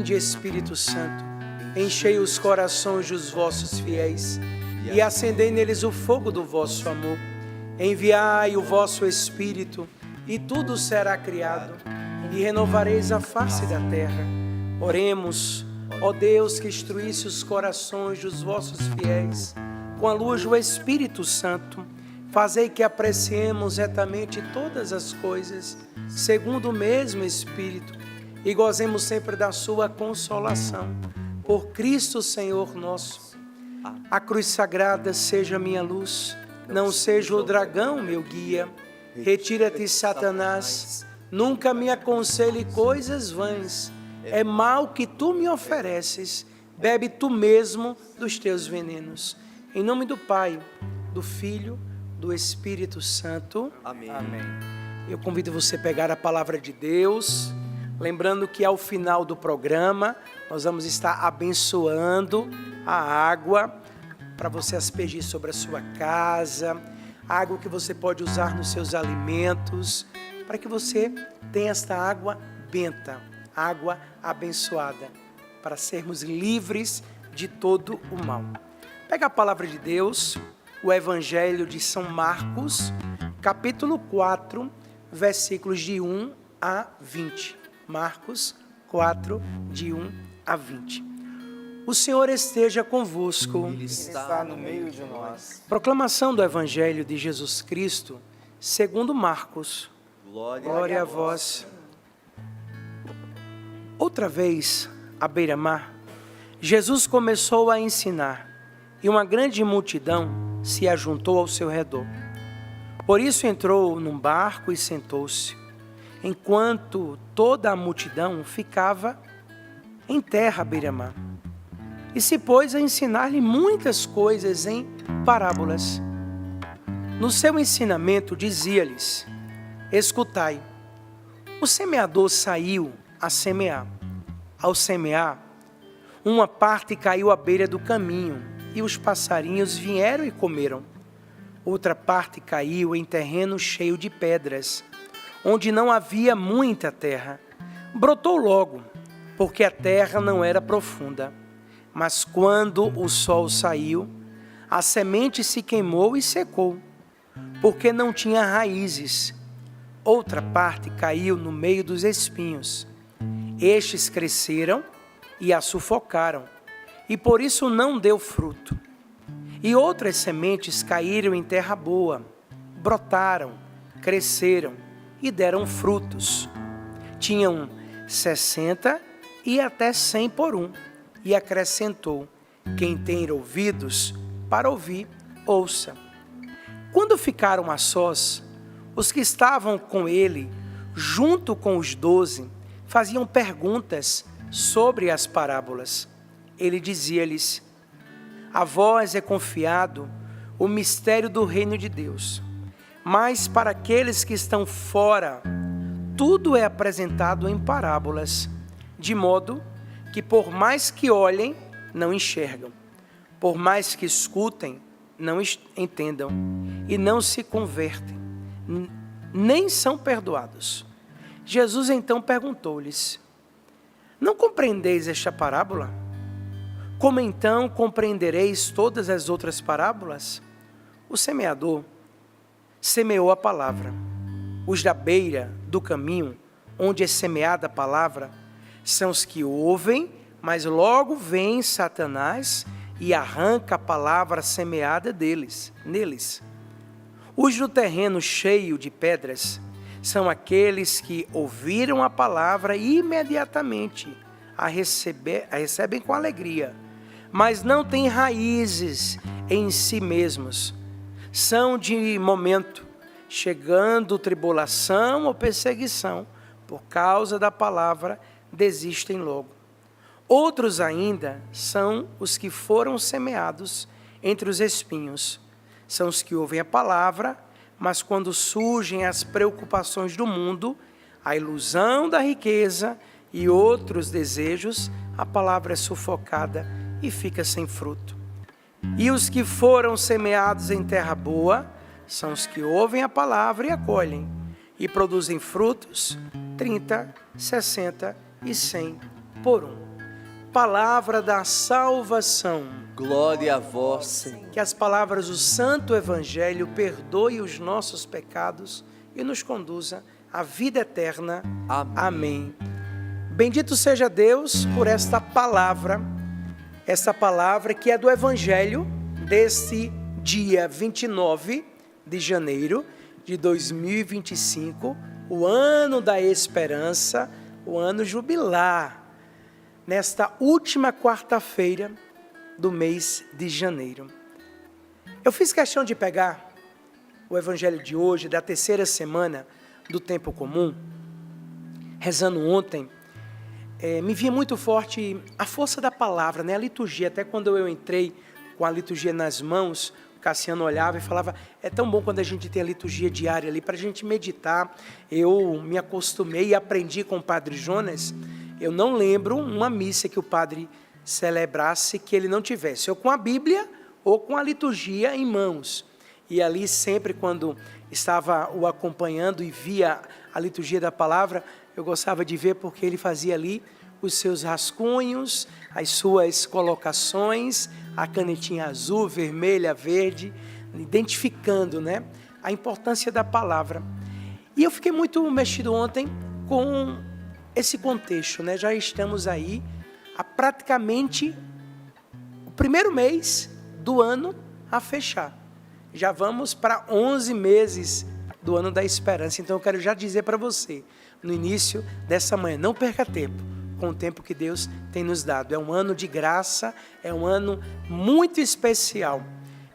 Vinde, Espírito Santo, enchei os corações dos vossos fiéis e acendei neles o fogo do vosso amor. Enviai o vosso Espírito e tudo será criado e renovareis a face da terra. Oremos, ó Deus, que instruísse os corações dos vossos fiéis com a luz do Espírito Santo. Fazei que apreciemos retamente todas as coisas, segundo o mesmo Espírito, e gozemos sempre da sua consolação. Por Cristo Senhor nosso. A cruz sagrada seja minha luz, não seja o dragão meu guia. Retira-te, Satanás, nunca me aconselhe coisas vãs. É mal que tu me ofereces, bebe tu mesmo dos teus venenos. Em nome do Pai, do Filho, do Espírito Santo. Amém. Amém. Eu convido você a pegar a palavra de Deus, lembrando que ao final do programa nós vamos estar abençoando a água para você aspergir sobre a sua casa, água que você pode usar nos seus alimentos, para que você tenha esta água benta, água abençoada, para sermos livres de todo o mal. Pega a palavra de Deus, o Evangelho de São Marcos, capítulo 4, versículos de 1 a 20. Marcos 4, de 1 a 20. O Senhor esteja convosco. Ele está no meio de nós. Proclamação do Evangelho de Jesus Cristo, segundo Marcos. Glória a vós. Outra vez, à beira-mar, Jesus começou a ensinar, e uma grande multidão se ajuntou ao seu redor. Por isso entrou num barco e sentou-se, enquanto toda a multidão ficava em terra à beira-mar. E se pôs a ensinar-lhe muitas coisas em parábolas. No seu ensinamento dizia-lhes: escutai, o semeador saiu a semear. Ao semear, uma parte caiu à beira do caminho, e os passarinhos vieram e comeram. Outra parte caiu em terreno cheio de pedras, onde não havia muita terra. Brotou logo, porque a terra não era profunda. Mas quando o sol saiu, a semente se queimou e secou, porque não tinha raízes. Outra parte caiu no meio dos espinhos. Estes cresceram e a sufocaram, e por isso não deu fruto. E outras sementes caíram em terra boa, brotaram, cresceram e deram frutos. Tinham 60 e até 100 por um. E acrescentou: quem tem ouvidos para ouvir, ouça. Quando ficaram a sós, os que estavam com ele, junto com os 12, faziam perguntas sobre as parábolas. Ele dizia-lhes: a vós é confiado o mistério do reino de Deus, mas para aqueles que estão fora, tudo é apresentado em parábolas, de modo que por mais que olhem, não enxergam, por mais que escutem, não entendam, e não se convertem, nem são perdoados. Jesus então perguntou-lhes: não compreendeis esta parábola? Como então compreendereis todas as outras parábolas? O semeador semeou a palavra. Os da beira do caminho, onde é semeada a palavra, são os que ouvem, mas logo vem Satanás e arranca a palavra semeada neles. Os do terreno cheio de pedras são aqueles que ouviram a palavra e imediatamente a recebem com alegria, mas não têm raízes em si mesmos. São de momento, chegando tribulação ou perseguição, por causa da palavra, desistem logo. Outros ainda são os que foram semeados entre os espinhos. São os que ouvem a palavra, mas quando surgem as preocupações do mundo, a ilusão da riqueza e outros desejos, a palavra é sufocada e fica sem fruto. E os que foram semeados em terra boa são os que ouvem a palavra e acolhem, e produzem frutos 30, 60 e 100 por um. palavra da salvação. Glória a vós, Senhor. Que as palavras do Santo Evangelho perdoe os nossos pecados e nos conduza à vida eterna. Amém. Amém. Bendito seja Deus por esta palavra que é do Evangelho desse dia 29 de janeiro de 2025, o ano da esperança, o ano jubilar, nesta última quarta-feira do mês de janeiro. Eu fiz questão de pegar o Evangelho de hoje, da terceira semana do tempo comum, rezando ontem, me vinha muito forte a força da palavra, né? A liturgia. Até quando eu entrei com a liturgia nas mãos, o Cassiano olhava e falava, é tão bom quando a gente tem a liturgia diária ali, para a gente meditar. Eu me acostumei e aprendi com o Padre Jonas. Eu não lembro uma missa que o padre celebrasse que ele não tivesse, ou com a Bíblia, ou com a liturgia em mãos. E ali sempre, quando estava o acompanhando e via a liturgia da palavra, eu gostava de ver porque ele fazia ali os seus rascunhos, as suas colocações, a canetinha azul, vermelha, verde, identificando, né, a importância da palavra. E eu fiquei muito mexido ontem com esse contexto, né? Já estamos aí há praticamente o primeiro mês do ano a fechar. Já vamos para 11 meses do ano da esperança. Então eu quero já dizer para você, no início dessa manhã, não perca tempo com o tempo que Deus tem nos dado. É um ano de graça, é um ano muito especial.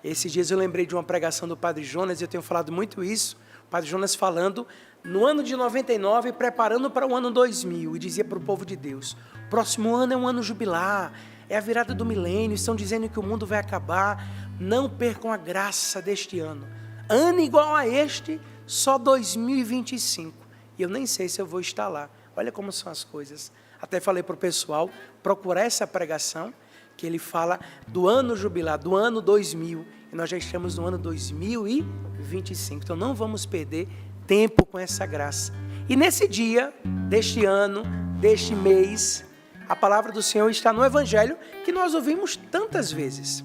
Esses dias eu lembrei de uma pregação do Padre Jonas, e eu tenho falado muito isso, o Padre Jonas falando no ano de 99, preparando para o ano 2000, e dizia para o povo de Deus, próximo ano é um ano jubilar, é a virada do milênio, estão dizendo que o mundo vai acabar, não percam a graça deste ano. Ano igual a este, só 2025. E eu nem sei se eu vou estar lá. Olha como são as coisas. Até falei para o pessoal procurar essa pregação, que ele fala do ano jubilar, do ano 2000. E nós já estamos no ano 2025. Então não vamos perder tempo com essa graça. E nesse dia, deste ano, deste mês, a palavra do Senhor está no Evangelho, que nós ouvimos tantas vezes.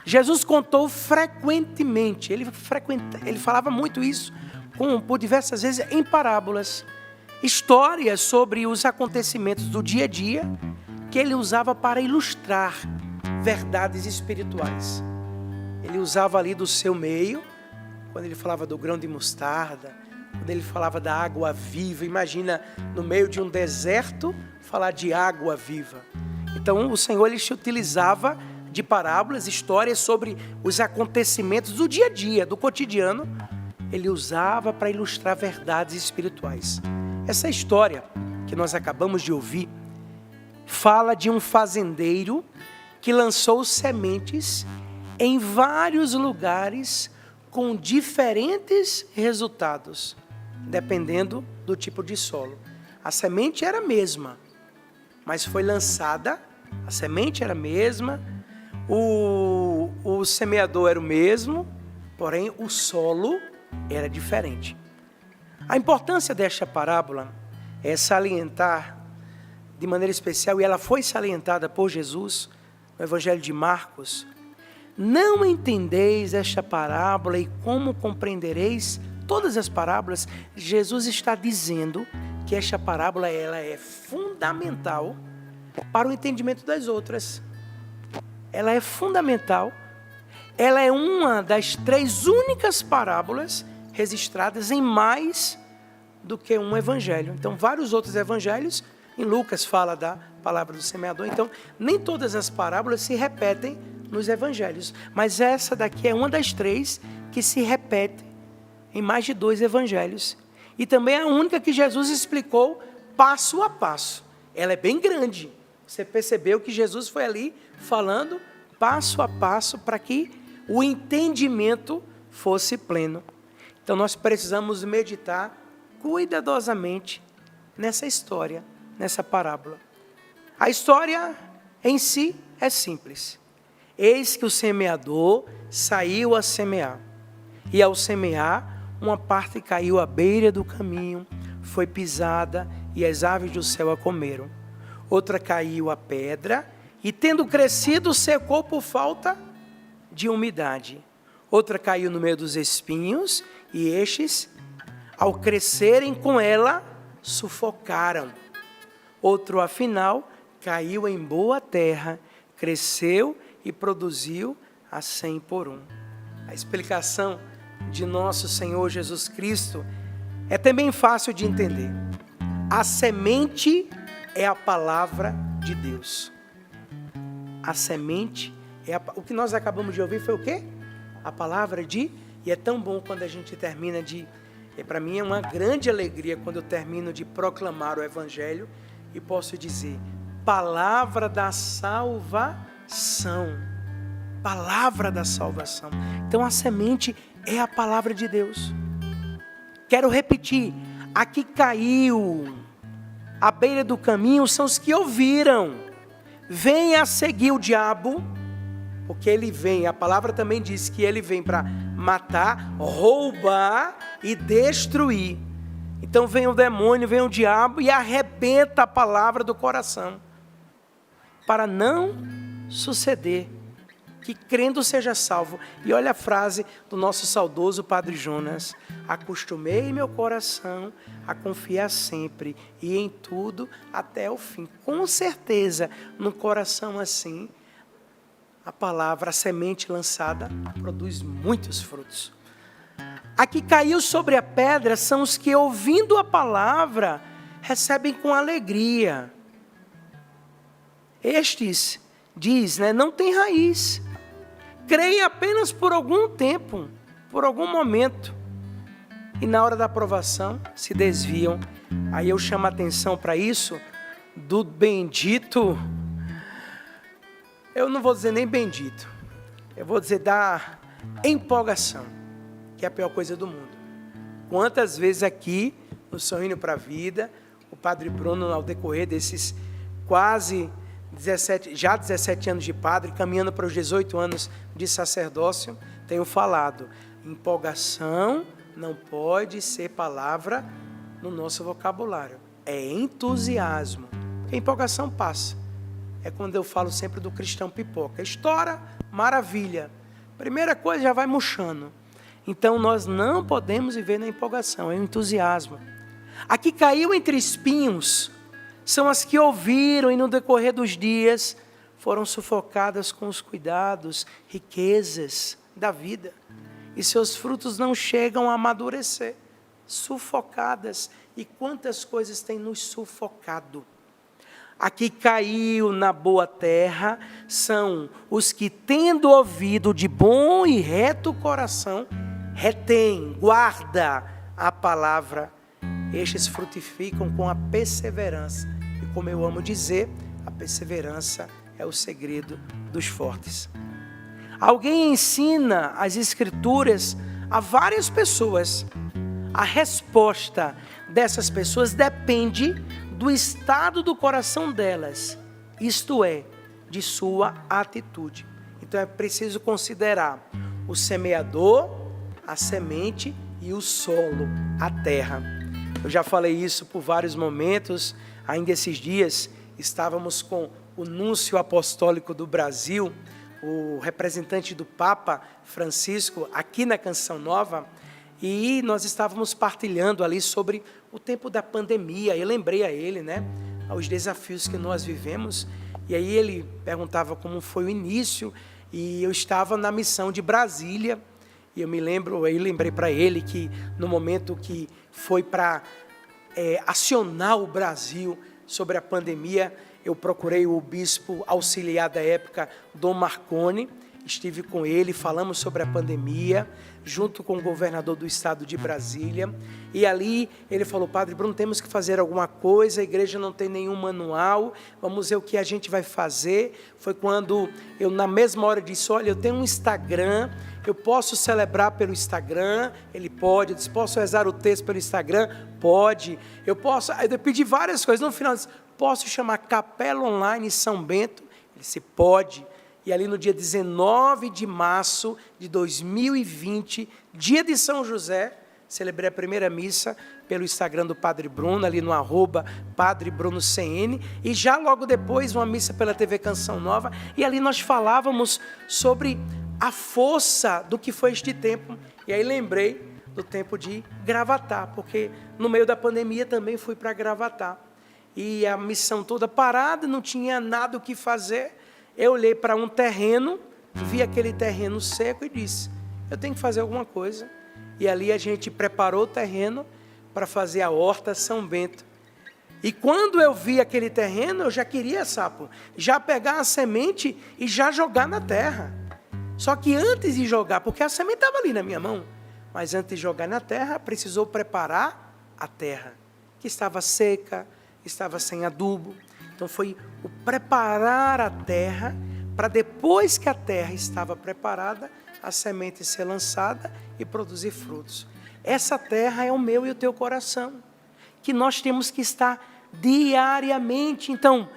Jesus contou frequentemente, ele falava muito isso, por diversas vezes em parábolas, histórias sobre os acontecimentos do dia a dia, que ele usava para ilustrar verdades espirituais. Ele usava ali do seu meio, quando ele falava do grão de mostarda, quando ele falava da água viva. Imagina, no meio de um deserto, falar de água viva. Então o Senhor, ele se utilizava de parábolas, histórias sobre os acontecimentos do dia a dia, do cotidiano. Ele usava para ilustrar verdades espirituais. Essa história que nós acabamos de ouvir fala de um fazendeiro que lançou sementes em vários lugares com diferentes resultados, dependendo do tipo de solo. A semente era a mesma, mas foi lançada, a semente era a mesma, o semeador era o mesmo, porém o solo era diferente. A importância desta parábola é salientar de maneira especial, e ela foi salientada por Jesus no Evangelho de Marcos: não entendeis esta parábola e como compreendereis todas as parábolas. Jesus está dizendo que esta parábola ela é fundamental para o entendimento das outras. Ela é fundamental. Ela é uma das 3 únicas parábolas registradas em mais do que um evangelho. Então, vários outros evangelhos, em Lucas fala da palavra do semeador. Então, nem todas as parábolas se repetem nos evangelhos, mas essa daqui é uma das 3 que se repete em mais de 2 evangelhos. E também é a única que Jesus explicou passo a passo. Ela é bem grande. Você percebeu que Jesus foi ali falando passo a passo para que o entendimento fosse pleno. Então nós precisamos meditar cuidadosamente nessa história, nessa parábola. A história em si é simples. Eis que o semeador saiu a semear. E ao semear, uma parte caiu à beira do caminho, foi pisada e as aves do céu a comeram. Outra caiu a pedra, e tendo crescido, secou por falta de umidade. Outra caiu no meio dos espinhos, e estes, ao crescerem com ela, sufocaram. Outro, afinal, caiu em boa terra, cresceu e produziu a 100 por 1. A explicação de nosso Senhor Jesus Cristo é também fácil de entender. A semente é a palavra de Deus. A semente é o que nós acabamos de ouvir foi o quê? A palavra de... E é tão bom quando a gente termina de... Para mim é uma grande alegria quando eu termino de proclamar o Evangelho e posso dizer, palavra da salvação. Palavra da salvação. Então a semente é a palavra de Deus. Quero repetir, a que caiu à beira do caminho são os que ouviram. Venha a seguir o diabo, porque ele vem, a palavra também diz que ele vem para matar, roubar e destruir. Então vem o demônio, vem o diabo e arrebenta a palavra do coração, para não suceder que crendo seja salvo. E olha a frase do nosso saudoso Padre Jonas: acostumei meu coração a confiar sempre e em tudo até o fim. Com certeza, no coração assim, a palavra, a semente lançada, produz muitos frutos. A que caiu sobre a pedra são os que, ouvindo a palavra, recebem com alegria. Estes, diz, não tem raiz. Creem apenas por algum tempo, por algum momento. E na hora da aprovação, se desviam. Aí eu chamo a atenção para isso, do bendito... Eu não vou dizer nem bendito. Eu vou dizer da empolgação, que é a pior coisa do mundo. Quantas vezes aqui, no Sorrindo para a Vida, o Padre Bruno, ao decorrer desses quase 17 anos de padre, caminhando para os 18 anos de sacerdócio, tenho falado, empolgação não pode ser palavra no nosso vocabulário. É entusiasmo. A empolgação passa. É quando eu falo sempre do cristão pipoca. Estoura, maravilha. Primeira coisa, já vai murchando. Então, nós não podemos viver na empolgação, é o entusiasmo. A que caiu entre espinhos são as que ouviram e no decorrer dos dias foram sufocadas com os cuidados, riquezas da vida. E seus frutos não chegam a amadurecer. Sufocadas. E quantas coisas têm nos sufocado? A que caiu na boa terra são os que, tendo ouvido de bom e reto coração, retém, guarda a palavra. Estes frutificam com a perseverança. E como eu amo dizer, a perseverança é o segredo dos fortes. Alguém ensina as Escrituras a várias pessoas. A resposta dessas pessoas depende do estado do coração delas, isto é, de sua atitude. Então é preciso considerar o semeador, a semente e o solo, a terra. Eu já falei isso por vários momentos, ainda esses dias estávamos com o núncio apostólico do Brasil, o representante do Papa Francisco, aqui na Canção Nova, e nós estávamos partilhando ali sobre o tempo da pandemia. Eu lembrei a ele, aos desafios que nós vivemos. E aí ele perguntava como foi o início. E eu estava na missão de Brasília. E eu lembrei para ele que no momento que foi para acionar o Brasil sobre a pandemia, eu procurei o bispo auxiliar da época, Dom Marconi. Estive com ele, falamos sobre a pandemia, junto com o governador do estado de Brasília. E ali ele falou: Padre Bruno, temos que fazer alguma coisa, a igreja não tem nenhum manual, vamos ver o que a gente vai fazer. Foi quando eu, na mesma hora, disse: olha, eu tenho um Instagram, eu posso celebrar pelo Instagram? Ele pode. Eu disse: posso rezar o texto pelo Instagram? Pode. Eu posso. Aí eu pedi várias coisas. No final, eu disse: posso chamar Capela Online São Bento? Ele disse: pode. E ali no dia 19 de março de 2020, dia de São José, Celebrei a primeira missa pelo Instagram do Padre Bruno, ali no @PadreBrunoCN, e já logo depois uma missa pela TV Canção Nova, e ali nós falávamos sobre a força do que foi este tempo. E aí lembrei do tempo de Gravatá, porque no meio da pandemia também fui para Gravatá. E a missão toda parada, não tinha nada o que fazer. Eu olhei para um terreno, vi aquele terreno seco e disse, eu tenho que fazer alguma coisa. E ali a gente preparou o terreno para fazer a Horta São Bento. E quando eu vi aquele terreno, eu já queria, Sapo, já pegar a semente e já jogar na terra. Só que antes de jogar, porque a semente estava ali na minha mão, mas antes de jogar na terra, precisou preparar a terra, que estava seca, estava sem adubo. Então foi o preparar a terra, para depois que a terra estava preparada, a semente ser lançada e produzir frutos. Essa terra é o meu e o teu coração, que nós temos que estar diariamente. Então,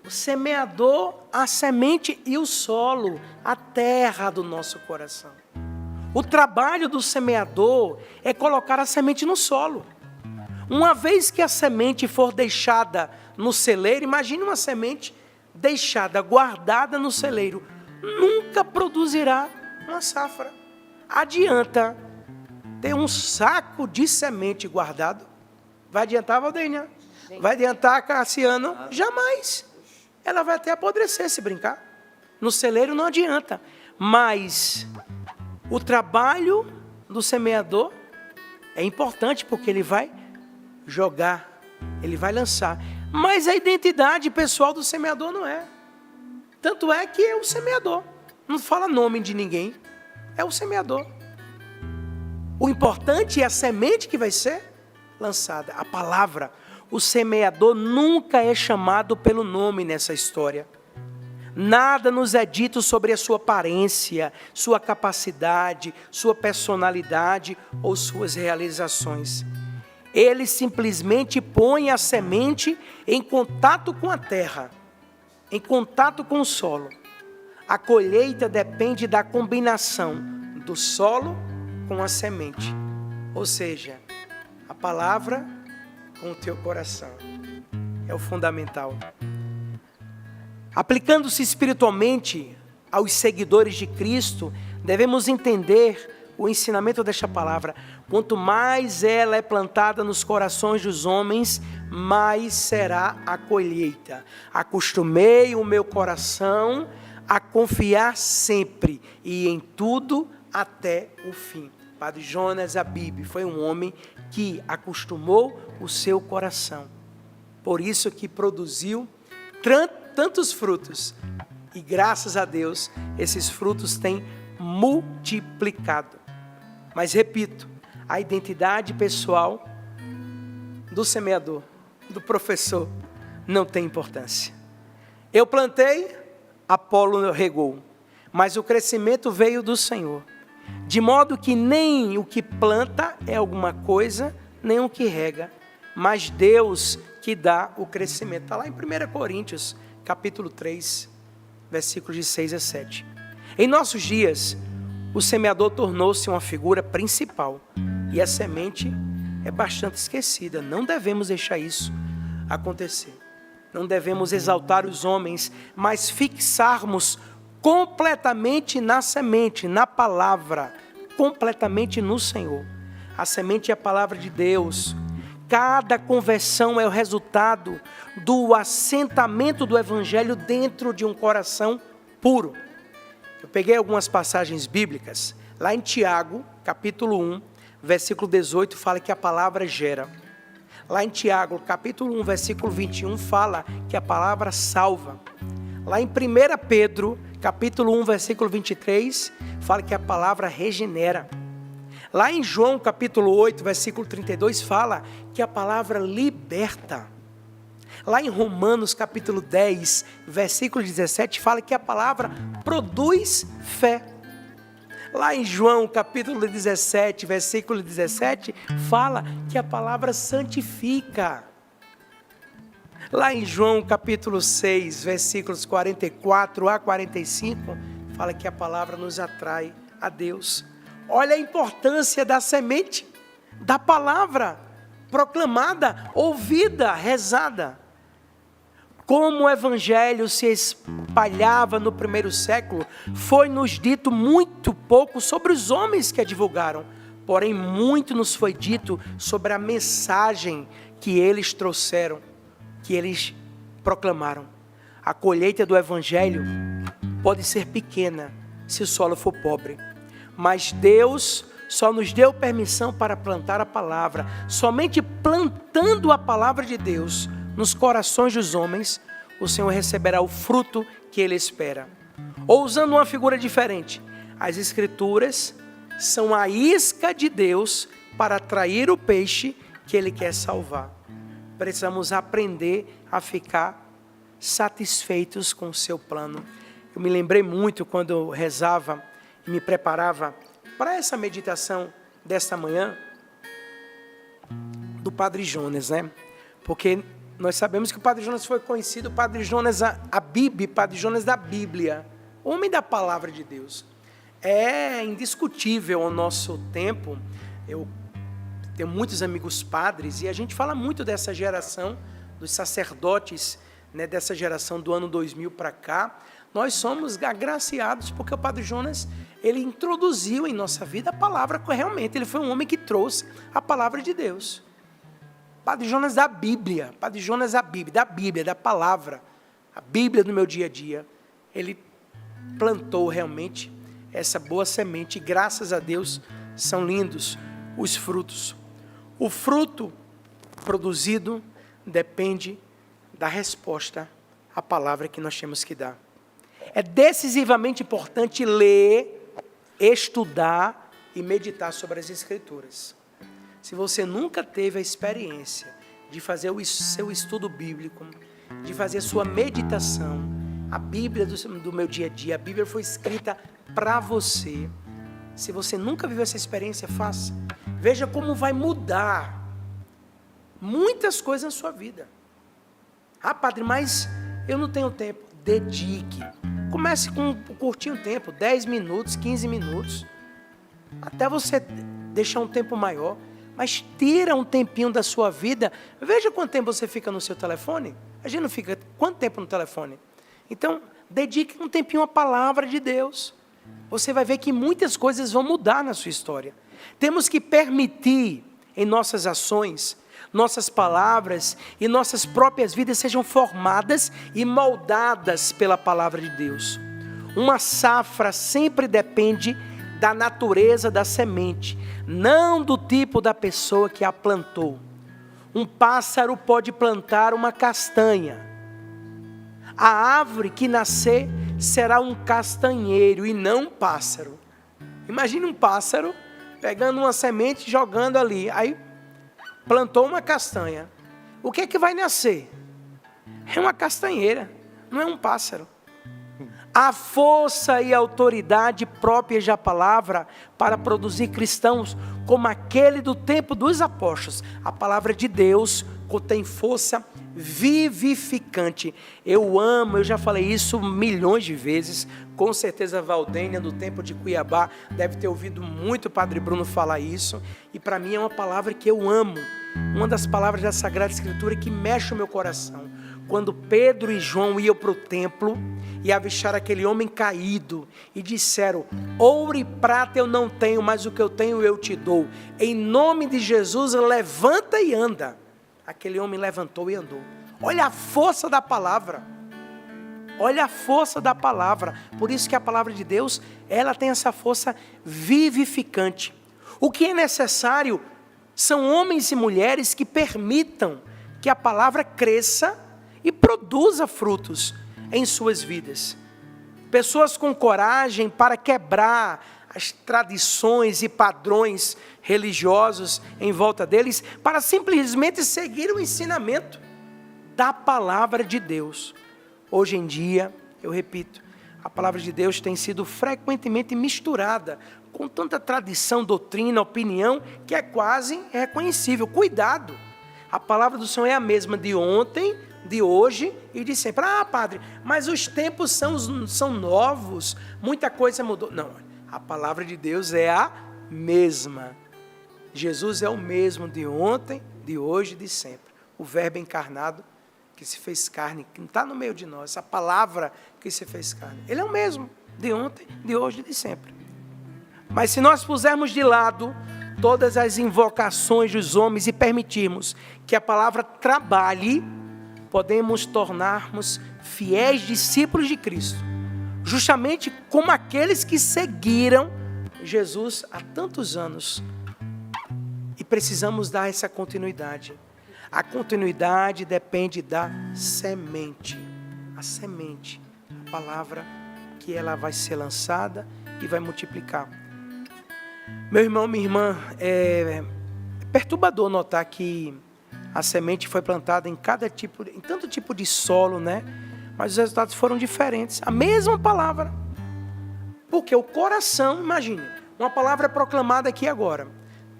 o semeador, a semente e o solo, a terra do nosso coração. O trabalho do semeador é colocar a semente no solo. Uma vez que a semente for deixada no celeiro, imagine uma semente deixada, guardada no celeiro, nunca produzirá uma safra. Adianta ter um saco de semente guardado? Vai adiantar, Valdênia? Vai adiantar, Cassiano? Jamais. Ela vai até apodrecer se brincar. No celeiro não adianta. Mas o trabalho do semeador é importante, porque ele vai jogar, ele vai lançar. Mas a identidade pessoal do semeador não é. Tanto é que é o semeador. Não fala nome de ninguém. É o semeador. O importante é a semente que vai ser lançada. A palavra. O semeador nunca é chamado pelo nome nessa história. Nada nos é dito sobre a sua aparência, sua capacidade, sua personalidade ou suas realizações. Ele simplesmente põe a semente em contato com a terra, em contato com o solo. A colheita depende da combinação do solo com a semente. Ou seja, a palavra com o teu coração. É o fundamental. Aplicando-se espiritualmente aos seguidores de Cristo, devemos entender o ensinamento desta palavra. Quanto mais ela é plantada nos corações dos homens, mais será a colheita. Acostumei o meu coração a confiar sempre e em tudo até o fim. Padre Jonas Abib foi um homem que acostumou o seu coração. Por isso que produziu tantos frutos. E graças a Deus, esses frutos têm multiplicado. Mas repito, a identidade pessoal do semeador, do professor, não tem importância. Eu plantei, Apolo regou, mas o crescimento veio do Senhor. De modo que nem o que planta é alguma coisa, nem o que rega, mas Deus que dá o crescimento. Está lá em 1 Coríntios, capítulo 3, versículos de 6 a 7. Em nossos dias, o semeador tornou-se uma figura principal e a semente é bastante esquecida. Não devemos deixar isso acontecer. Não devemos exaltar os homens, mas fixarmos completamente na semente, na palavra, completamente no Senhor. A semente é a palavra de Deus. Cada conversão é o resultado do assentamento do Evangelho dentro de um coração puro. Eu peguei algumas passagens bíblicas, lá em Tiago, capítulo 1, versículo 18, fala que a palavra gera. Lá em Tiago, capítulo 1, versículo 21, fala que a palavra salva. Lá em 1 Pedro, capítulo 1, versículo 23, fala que a palavra regenera. Lá em João, capítulo 8, versículo 32, fala que a palavra liberta. Lá em Romanos, capítulo 10, versículo 17, fala que a palavra produz fé. Lá em João, capítulo 17, versículo 17, fala que a palavra santifica. Lá em João, capítulo 6, versículos 44 a 45, fala que a palavra nos atrai a Deus. Olha a importância da semente da palavra proclamada, ouvida, rezada. Como o evangelho se espalhava no primeiro século, foi-nos dito muito pouco sobre os homens que a divulgaram, porém muito nos foi dito sobre a mensagem que eles trouxeram, que eles proclamaram. A colheita do evangelho pode ser pequena se o solo for pobre, mas Deus só nos deu permissão para plantar a palavra. Somente plantando a palavra de Deus nos corações dos homens, o Senhor receberá o fruto que Ele espera. Ou usando uma figura diferente, as Escrituras são a isca de Deus para atrair o peixe que Ele quer salvar. Precisamos aprender a ficar satisfeitos com o seu plano. Eu me lembrei muito quando eu rezava e me preparava para essa meditação desta manhã, do Padre Jonas, né? Porque nós sabemos que o Padre Jonas foi conhecido, o Padre Jonas Padre Jonas da Bíblia, homem da palavra de Deus. É indiscutível o nosso tempo. Eu tenho muitos amigos padres e a gente fala muito dessa geração, dos sacerdotes, né, dessa geração do ano 2000 para cá. Nós somos agraciados porque o Padre Jonas, ele introduziu em nossa vida a palavra, realmente, ele foi um homem que trouxe a palavra de Deus. Padre Jonas da Bíblia, Padre Jonas da Bíblia, da palavra, a Bíblia do meu dia a dia. Ele plantou realmente essa boa semente e graças a Deus são lindos os frutos. O fruto produzido depende da resposta à palavra que nós temos que dar. É decisivamente importante ler, estudar e meditar sobre as Escrituras. Se você nunca teve a experiência de fazer o seu estudo bíblico, de fazer a sua meditação, a Bíblia do meu dia a dia, a Bíblia foi escrita para você. Se você nunca viveu essa experiência, faça. Veja como vai mudar muitas coisas na sua vida. Ah, padre, mas eu não tenho tempo. Dedique. Comece com um curtinho tempo, 10 minutos, 15 minutos. Até você deixar um tempo maior. Mas tira um tempinho da sua vida. Veja quanto tempo você fica no seu telefone. A gente não fica quanto tempo no telefone? Então, dedique um tempinho à palavra de Deus. Você vai ver que muitas coisas vão mudar na sua história. Temos que permitir em nossas ações, nossas palavras e nossas próprias vidas sejam formadas e moldadas pela palavra de Deus. Uma safra sempre depende da natureza da semente, não do tipo da pessoa que a plantou. Um pássaro pode plantar uma castanha. A árvore que nascer será um castanheiro e não um pássaro. Imagine um pássaro pegando uma semente e jogando ali. Aí plantou uma castanha. O que é que vai nascer? É uma castanheira, não é um pássaro. A força e a autoridade próprias da palavra para produzir cristãos como aquele do tempo dos apóstolos. A palavra de Deus contém força vivificante. Eu já falei isso milhões de vezes. Com certeza a Valdênia, do tempo de Cuiabá, deve ter ouvido muito o Padre Bruno falar isso. E para mim é uma palavra que eu amo. Uma das palavras da Sagrada Escritura que mexe o meu coração. Quando Pedro e João iam para o templo e avistaram aquele homem caído e disseram: ouro e prata eu não tenho, mas o que eu tenho eu te dou. Em nome de Jesus, levanta e anda. Aquele homem levantou e andou. Olha a força da palavra. Olha a força da palavra. Por isso que a palavra de Deus, ela tem essa força vivificante. O que é necessário são homens e mulheres que permitam que a palavra cresça e produza frutos em suas vidas. Pessoas com coragem para quebrar as tradições e padrões religiosos em volta deles, para simplesmente seguir o ensinamento da palavra de Deus. Hoje em dia, eu repito, a palavra de Deus tem sido frequentemente misturada com tanta tradição, doutrina, opinião, que é quase irreconhecível. Cuidado! A palavra do Senhor é a mesma de ontem, de hoje e de sempre. Ah, padre, mas os tempos são novos, muita coisa mudou. Não, a palavra de Deus é a mesma. Jesus é o mesmo de ontem, de hoje e de sempre. O Verbo encarnado que se fez carne, que não está no meio de nós, essa palavra que se fez carne. Ele é o mesmo de ontem, de hoje e de sempre. Mas se nós pusermos de lado todas as invocações dos homens e permitirmos que a palavra trabalhe, podemos tornarmos fiéis discípulos de Cristo, justamente como aqueles que seguiram Jesus há tantos anos. E precisamos dar essa continuidade. A continuidade depende da semente. A semente, a palavra que ela vai ser lançada e vai multiplicar. Meu irmão, minha irmã, é perturbador notar que a semente foi plantada em tanto tipo de solo, né? Mas os resultados foram diferentes. A mesma palavra. Porque o coração, imagine, uma palavra proclamada aqui agora.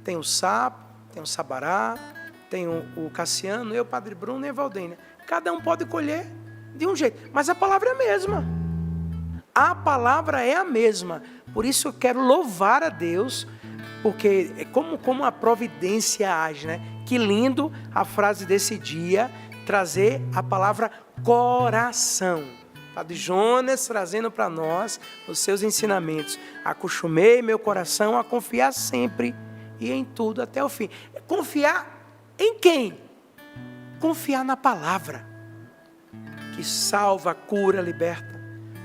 Tem o Sapo, tem o Sabará, tem o Cassiano, eu, o Padre Bruno e a Valdênia. Cada um pode colher de um jeito, mas a palavra é a mesma. A palavra é a mesma. Por isso eu quero louvar a Deus, porque é como a providência age, né? Que lindo a frase desse dia, trazer a palavra coração. Padre Jonas trazendo para nós os seus ensinamentos. Acostumei meu coração a confiar sempre e em tudo até o fim. Confiar em quem? Confiar na palavra, que salva, cura, liberta.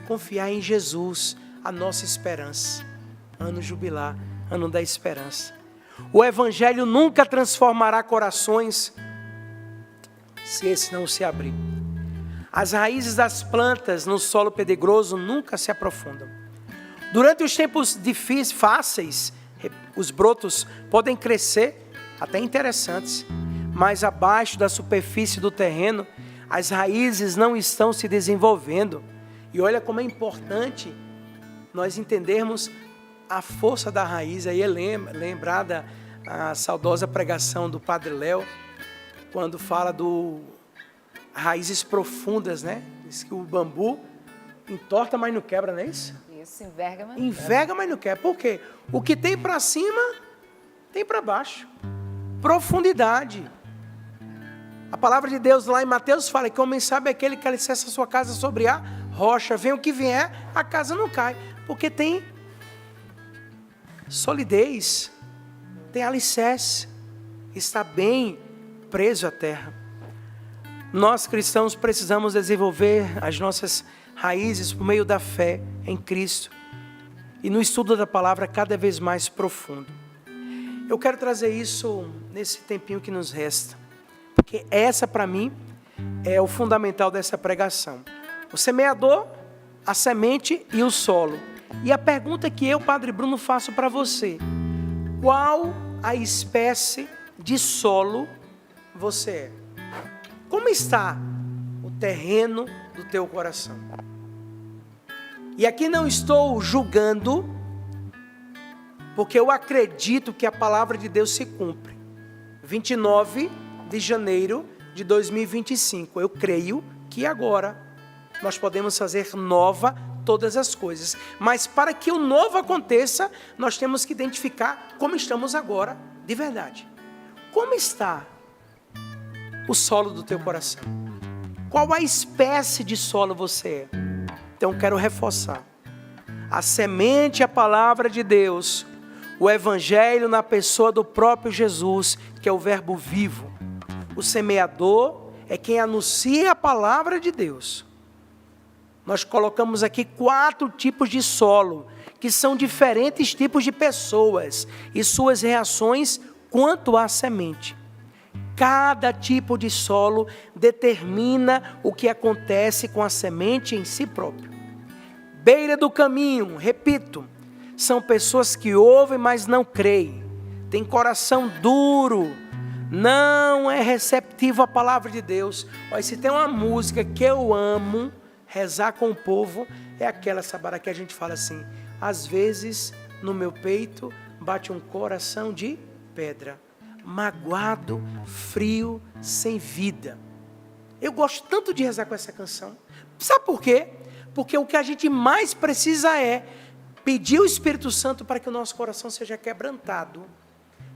Confiar em Jesus, a nossa esperança. Ano jubilar, ano da esperança. O Evangelho nunca transformará corações se esse não se abrir. As raízes das plantas no solo pedregoso nunca se aprofundam. Durante os tempos difíceis, fáceis, os brotos podem crescer, até interessantes, mas abaixo da superfície do terreno, as raízes não estão se desenvolvendo. E olha como é importante nós entendermos a força da raiz. Aí é lembrada a saudosa pregação do Padre Léo, quando fala do raízes profundas, né? Diz que o bambu entorta, mas não quebra, não é isso? Isso, enverga, mas enverga, mas não quebra. Por quê? O que tem para cima, tem para baixo. Profundidade. A palavra de Deus lá em Mateus fala que o homem sabe é aquele que alicerça a sua casa sobre a rocha. Vem o que vier, a casa não cai. Porque tem solidez, tem alicerce, está bem preso à terra. Nós cristãos precisamos desenvolver as nossas raízes por meio da fé em Cristo e no estudo da palavra cada vez mais profundo. Eu quero trazer isso nesse tempinho que nos resta, porque essa para mim é o fundamental dessa pregação. O semeador, a semente e o solo. E a pergunta que eu, Padre Bruno, faço para você: qual a espécie de solo você é? Como está o terreno do teu coração? E aqui não estou julgando, porque eu acredito que a palavra de Deus se cumpre. 29 de janeiro de 2025. Eu creio que agora nós podemos fazer nova todas as coisas. Mas para que o novo aconteça, nós temos que identificar como estamos agora de verdade. Como está o solo do teu coração? Qual a espécie de solo você é? Então quero reforçar. A semente, a palavra de Deus, o Evangelho na pessoa do próprio Jesus, que é o Verbo vivo. O semeador é quem anuncia a palavra de Deus. Nós colocamos aqui 4 tipos de solo, que são diferentes tipos de pessoas e suas reações quanto à semente. Cada tipo de solo determina o que acontece com a semente em si próprio. Beira do caminho, repito, são pessoas que ouvem, mas não creem. Tem coração duro, não é receptivo à palavra de Deus. Olha, se tem uma música que eu amo rezar com o povo, é aquela, Sabará, que a gente fala assim: às vezes no meu peito bate um coração de pedra, magoado, frio, sem vida. Eu gosto tanto de rezar com essa canção. Sabe por quê? Porque o que a gente mais precisa é pedir o Espírito Santo para que o nosso coração seja quebrantado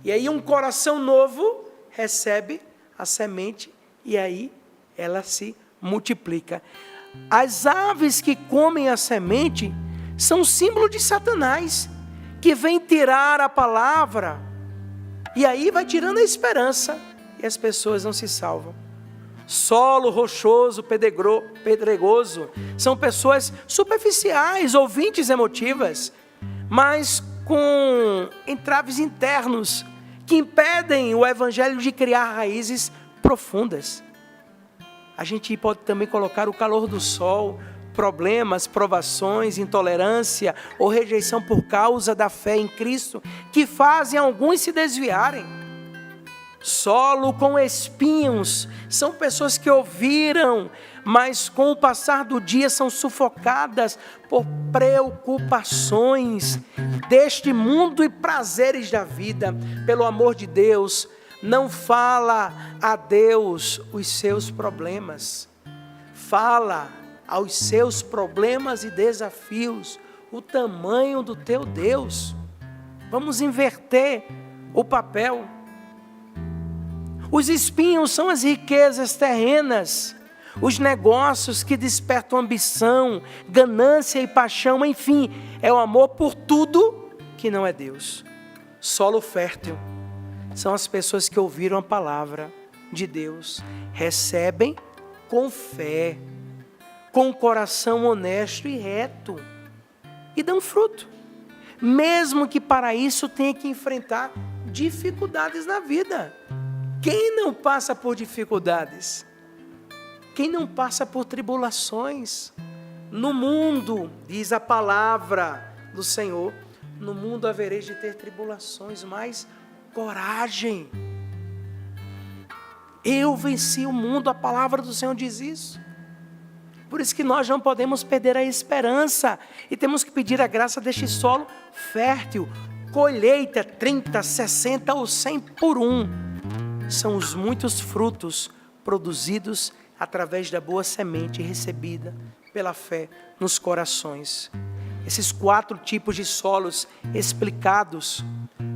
E aí um coração novo recebe a semente e aí ela se multiplica. As aves que comem a semente são símbolo de Satanás, que vem tirar a palavra e aí vai tirando a esperança e as pessoas não se salvam. Solo rochoso, pedregoso, são pessoas superficiais, ouvintes emotivas, mas com entraves internos que impedem o evangelho de criar raízes profundas. A gente pode também colocar o calor do sol, problemas, provações, intolerância ou rejeição por causa da fé em Cristo, que fazem alguns se desviarem. Solo com espinhos, são pessoas que ouviram, mas com o passar do dia são sufocadas por preocupações deste mundo e prazeres da vida. Pelo amor de Deus, não fala a Deus os seus problemas. Fala aos seus problemas e desafios o tamanho do teu Deus. Vamos inverter o papel. Os espinhos são as riquezas terrenas, os negócios que despertam ambição, ganância e paixão, enfim, é o amor por tudo que não é Deus. Solo fértil são as pessoas que ouviram a palavra de Deus, recebem com fé, com o coração honesto e reto, e dão fruto, mesmo que para isso tenha que enfrentar dificuldades na vida. Quem não passa por dificuldades? Quem não passa por tribulações? No mundo, diz a palavra do Senhor, no mundo havereis de ter tribulações, mas coragem. Eu venci o mundo, a palavra do Senhor diz isso. Por isso que nós não podemos perder a esperança e temos que pedir a graça deste solo fértil. Colheita 30, 60 ou 100 por um. São os muitos frutos produzidos através da boa semente recebida pela fé nos corações. Esses 4 tipos de solos explicados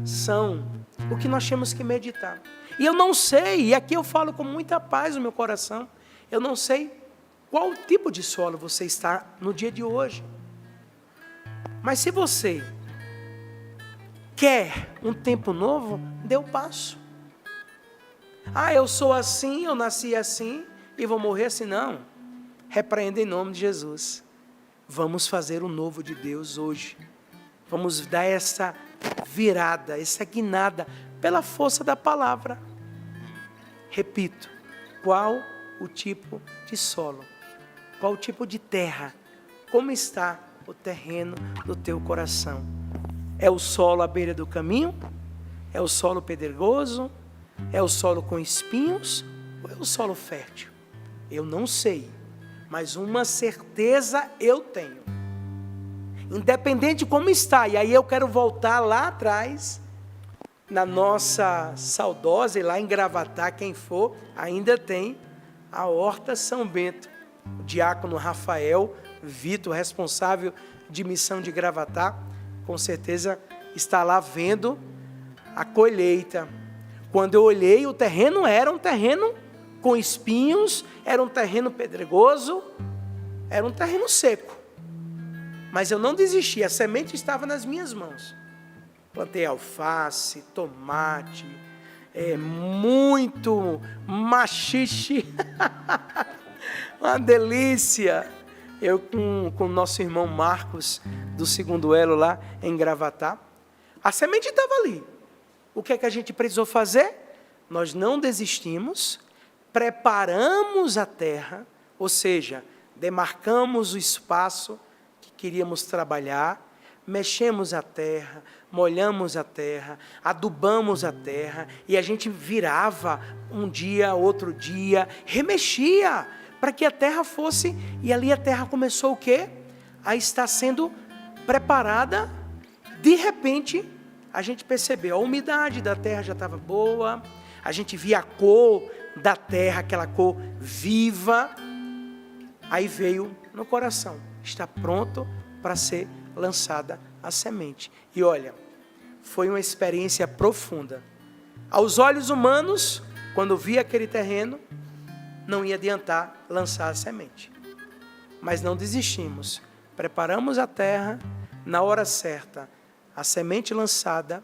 são o que nós temos que meditar. E eu não sei, e aqui eu falo com muita paz no meu coração, eu não sei qual tipo de solo você está no dia de hoje. Mas se você quer um tempo novo, dê o passo. Ah, eu sou assim, eu nasci assim e vou morrer assim. Não. Repreenda em nome de Jesus. Vamos fazer o novo de Deus hoje. Vamos dar essa virada, essa guinada pela força da palavra. Repito, qual o tipo de solo? Qual o tipo de terra? Como está o terreno do teu coração? É o solo à beira do caminho? É o solo pedregoso? É o solo com espinhos ou é o solo fértil? Eu não sei, mas uma certeza eu tenho. Independente de como está, e aí eu quero voltar lá atrás, na nossa saudosa, e lá em Gravatá, quem for, ainda tem a Horta São Bento. O diácono Rafael Vitor, responsável de missão de Gravatá, com certeza está lá vendo a colheita. Quando eu olhei, o terreno era um terreno com espinhos, era um terreno pedregoso, era um terreno seco. Mas eu não desisti, a semente estava nas minhas mãos. Plantei alface, tomate, muito machixe, uma delícia. Eu com o nosso irmão Marcos, do segundo elo lá em Gravatá, a semente estava ali. O que é que a gente precisou fazer? Nós não desistimos, preparamos a terra, ou seja, demarcamos o espaço que queríamos trabalhar, mexemos a terra, molhamos a terra, adubamos a terra, e a gente virava um dia, outro dia, remexia, para que a terra fosse, e ali a terra começou o quê? A estar sendo preparada. De repente, a gente percebeu, a umidade da terra já estava boa, a gente via a cor da terra, aquela cor viva, aí veio no coração, está pronto para ser lançada a semente. E olha, foi uma experiência profunda, Aos olhos humanos, quando via aquele terreno, não ia adiantar lançar a semente. Mas não desistimos. Preparamos a terra, na hora certa, a semente lançada,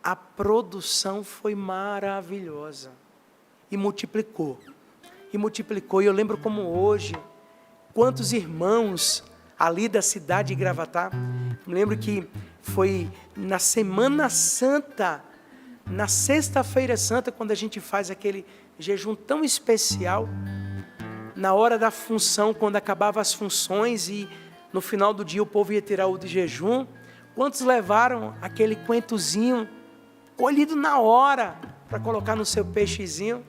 a produção foi maravilhosa. E multiplicou. E eu lembro como hoje, quantos irmãos ali da cidade de Gravatá, me lembro que foi na Semana Santa, na Sexta-feira Santa, quando a gente faz aquele jejum tão especial, na hora da função, quando acabava as funções e no final do dia o povo ia tirar o de jejum, quantos levaram aquele coentozinho colhido na hora para colocar no seu peixezinho?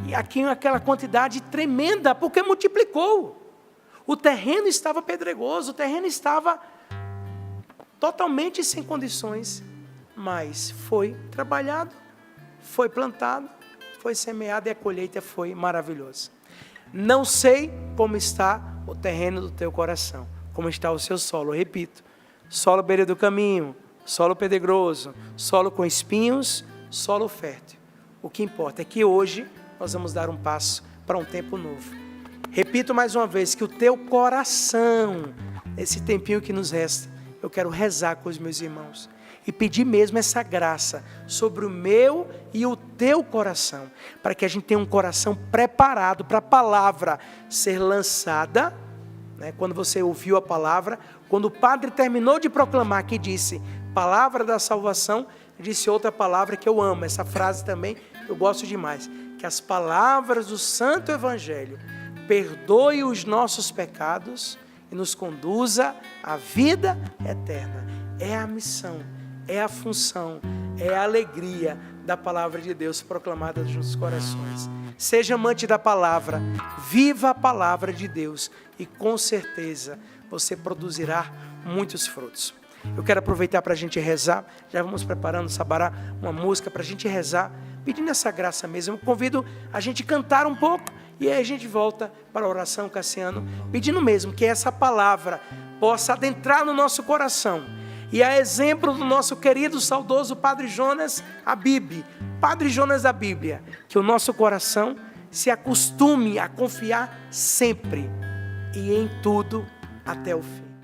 E aqui aquela quantidade tremenda, porque multiplicou. O terreno estava pedregoso, o terreno estava totalmente sem condições, mas foi trabalhado, foi plantado, foi semeado e a colheita foi maravilhosa. Não sei como está o terreno do teu coração, como está o seu solo. Eu repito, solo à beira do caminho, solo pedregoso, solo com espinhos, solo fértil. O que importa é que hoje nós vamos dar um passo para um tempo novo. Repito mais uma vez, que o teu coração, esse tempinho que nos resta, eu quero rezar com os meus irmãos e pedir mesmo essa graça sobre o meu e o teu coração, para que a gente tenha um coração preparado para a palavra ser lançada, né? Quando você ouviu a palavra, quando o padre terminou de proclamar, que disse, palavra da salvação, disse outra palavra que eu amo, essa frase também eu gosto demais, que as palavras do Santo Evangelho perdoe os nossos pecados e nos conduza à vida eterna. É a missão, é a função, é a alegria da palavra de Deus proclamada nos nossos corações. Seja amante da palavra, viva a palavra de Deus e com certeza você produzirá muitos frutos. Eu quero aproveitar para a gente rezar, já vamos preparando, Sabará, uma música para a gente rezar, pedindo essa graça mesmo. Eu convido a gente cantar um pouco e aí a gente volta para a oração, Cassiano, pedindo mesmo que essa palavra possa adentrar no nosso coração. E a exemplo do nosso querido, saudoso Padre Jonas Abib, Padre Jonas da Bíblia, que o nosso coração se acostume a confiar sempre e em tudo até o fim.